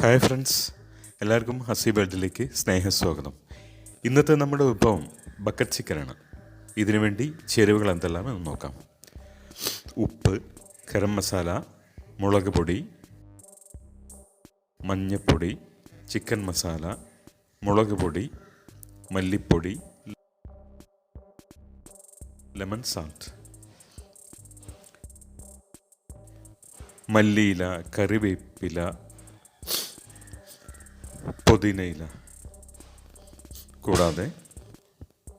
Hi friends, എല്ലാവർക്കും ഹസി വേൾഡിലേക്ക് സ്നേഹസ്വാഗതം. ഇന്നത്തെ നമ്മുടെ വിഭവം ബക്കറ്റ് ചിക്കനാണ്. ഇതിനു വേണ്ടി ചേരുവകൾ എന്തെല്ലാം എന്ന് നോക്കാം. ഉപ്പ്, ഗരം മസാല, മുളക് പൊടി, മഞ്ഞൾപ്പൊടി, ചിക്കൻ മസാല, മുളക് പൊടി, മല്ലിപ്പൊടി, ലെമൺ സാൾട്ട്, മല്ലിയില, കറിവേപ്പില, പുതിനയില, കൂടാതെ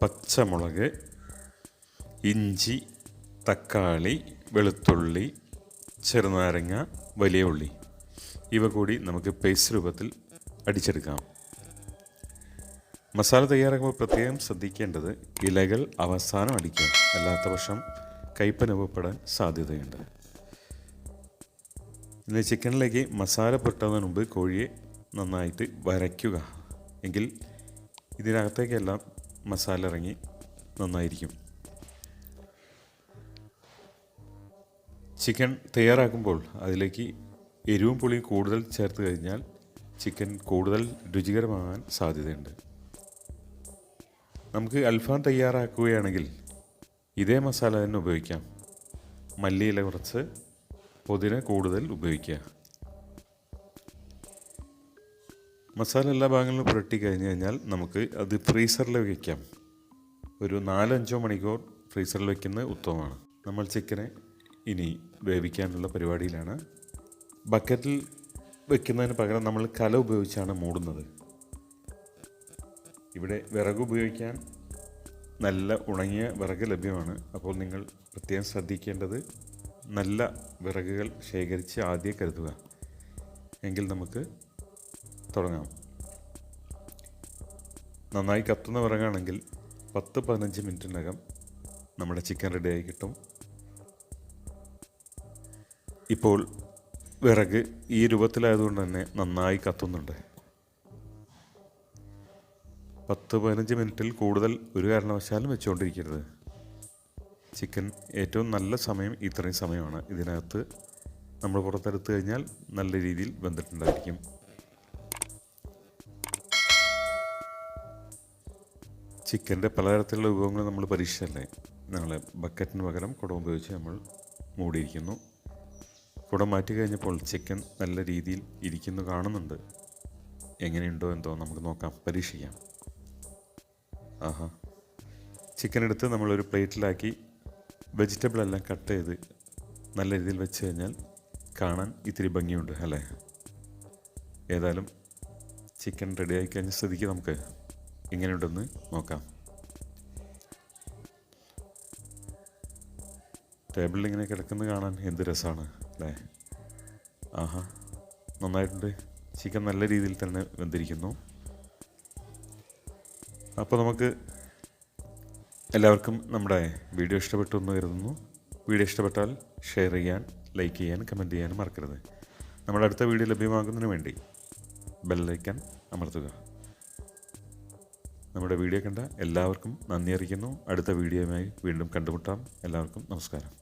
പച്ചമുളക്, ഇഞ്ചി, തക്കാളി, വെളുത്തുള്ളി, ചെറുനാരങ്ങ, വലിയ ഉള്ളി ഇവ കൂടി നമുക്ക് പേസ്റ്റ് രൂപത്തിൽ അടിച്ചെടുക്കാം. മസാല തയ്യാറാക്കുമ്പോൾ പ്രത്യേകം ശ്രദ്ധിക്കേണ്ടത് ഇലകൾ അവസാനം അടിക്കുക, അല്ലാത്ത പക്ഷം കയ്പനുഭവപ്പെടാൻ സാധ്യതയുണ്ട്. ഇനി ചിക്കനിലേക്ക് മസാല പുരട്ടുന്നതിന് മുമ്പ് കോഴിയെ നന്നായിട്ട് വരയ്ക്കുക. എങ്കിൽ ഇതിനകത്തേക്കെല്ലാം മസാല ഇറങ്ങി നന്നായിരിക്കും. ചിക്കൻ തയ്യാറാക്കുമ്പോൾ അതിലേക്ക് എരിവും പുളിയും കൂടുതൽ ചേർത്ത് കഴിഞ്ഞാൽ ചിക്കൻ കൂടുതൽ രുചികരമാകാൻ സാധ്യതയുണ്ട്. നമുക്ക് അൽഫാം തയ്യാറാക്കുകയാണെങ്കിൽ ഇതേ മസാല തന്നെ ഉപയോഗിക്കാം. മല്ലിയില കുറച്ച്, പുതിന കൂടുതൽ ഉപയോഗിക്കുക. മസാല എല്ലാ ഭാഗങ്ങളിലും പുരട്ടി കഴിഞ്ഞ് കഴിഞ്ഞാൽ നമുക്ക് അത് ഫ്രീസറിൽ വയ്ക്കാം. ഒരു 4-5 മണിക്കൂർ ഫ്രീസറിൽ വയ്ക്കുന്നത് ഉത്തമമാണ്. നമ്മൾ ചിക്കനെ ഇനി വേവിക്കാനുള്ള പരിപാടിയിലാണ്. ബക്കറ്റിൽ വയ്ക്കുന്നതിന് പകരം നമ്മൾ കല ഉപയോഗിച്ചാണ് മൂടുന്നത്. ഇവിടെ വിറക് ഉപയോഗിക്കാൻ നല്ല ഉണങ്ങിയ വിറക് ലഭ്യമാണ്. അപ്പോൾ നിങ്ങൾ പ്രത്യേകം ശ്രദ്ധിക്കേണ്ടത് നല്ല വിറകുകൾ ശേഖരിച്ച് ആദ്യം കരുതുക. എങ്കിൽ നമുക്ക് തുടങ്ങാം. നന്നായി കത്തുന്ന വിറകാണെങ്കിൽ 10-15 മിനിറ്റിനകം നമ്മുടെ ചിക്കൻ റെഡിയായി കിട്ടും. ഇപ്പോൾ വിറക് ഈ രൂപത്തിലായതുകൊണ്ട് തന്നെ നന്നായി കത്തുന്നുണ്ട്. 10-15 മിനിറ്റിൽ കൂടുതൽ ഒരു കാരണവശാലും വെച്ചുകൊണ്ടിരിക്കരുത്. ചിക്കൻ ഏറ്റവും നല്ല സമയം ഇത്രയും സമയമാണ്. ഇതിനകത്ത് നമ്മൾ പുറത്തെടുത്ത് കഴിഞ്ഞാൽ നല്ല രീതിയിൽ വെന്തിട്ടുണ്ടായിരിക്കും. ചിക്കൻ്റെ പലതരത്തിലുള്ള വിഭവങ്ങൾ നമ്മൾ പരീക്ഷിച്ചല്ലേ. ഞങ്ങൾ ബക്കറ്റിന് പകരം കുടം ഉപയോഗിച്ച് നമ്മൾ മൂടിയിരിക്കുന്നു. കുടം മാറ്റി കഴിഞ്ഞപ്പോൾ ചിക്കൻ നല്ല രീതിയിൽ ഇരിക്കുന്നു കാണുന്നുണ്ട്. എങ്ങനെയുണ്ടോ എന്തോ നമുക്ക് നോക്കാം, പരീക്ഷിക്കാം. ചിക്കൻ എടുത്ത് നമ്മളൊരു പ്ലേറ്റിലാക്കി വെജിറ്റബിളെല്ലാം കട്ട് ചെയ്ത് നല്ല രീതിയിൽ വെച്ച് കഴിഞ്ഞാൽ കാണാൻ ഇത്തിരി ഭംഗിയുണ്ട് അല്ലേ. ഏതായാലും ചിക്കൻ റെഡിയായി കഴിഞ്ഞ സ്ഥിതിക്ക് നമുക്ക് എങ്ങനെയുണ്ടെന്ന് നോക്കാം. ടേബിളിൽ ഇങ്ങനെ കിടക്കുന്നത് കാണാൻ എന്ത് രസമാണ് അല്ലേ. നന്നായിട്ടുണ്ട്. ചിക്കൻ നല്ല രീതിയിൽ തന്നെ വെന്തിരിക്കുന്നു. അപ്പോൾ നമുക്ക് എല്ലാവർക്കും നമ്മുടെ വീഡിയോ ഇഷ്ടപ്പെട്ടു എന്ന് കരുതുന്നു. വീഡിയോ ഇഷ്ടപ്പെട്ടാൽ ഷെയർ ചെയ്യാൻ, ലൈക്ക് ചെയ്യാൻ, കമൻറ്റ് ചെയ്യാനും മറക്കരുത്. നമ്മുടെ അടുത്ത വീഡിയോ ലഭ്യമാകുന്നതിന് വേണ്ടി ബെല്ലൈക്കൺ അമർത്തുക. നമ്മുടെ വീഡിയോ കണ്ട എല്ലാവർക്കും നന്ദി അറിയിക്കുന്നു. അടുത്ത വീഡിയോയുമായി വീണ്ടും കണ്ടുമുട്ടാം. എല്ലാവർക്കും നമസ്കാരം.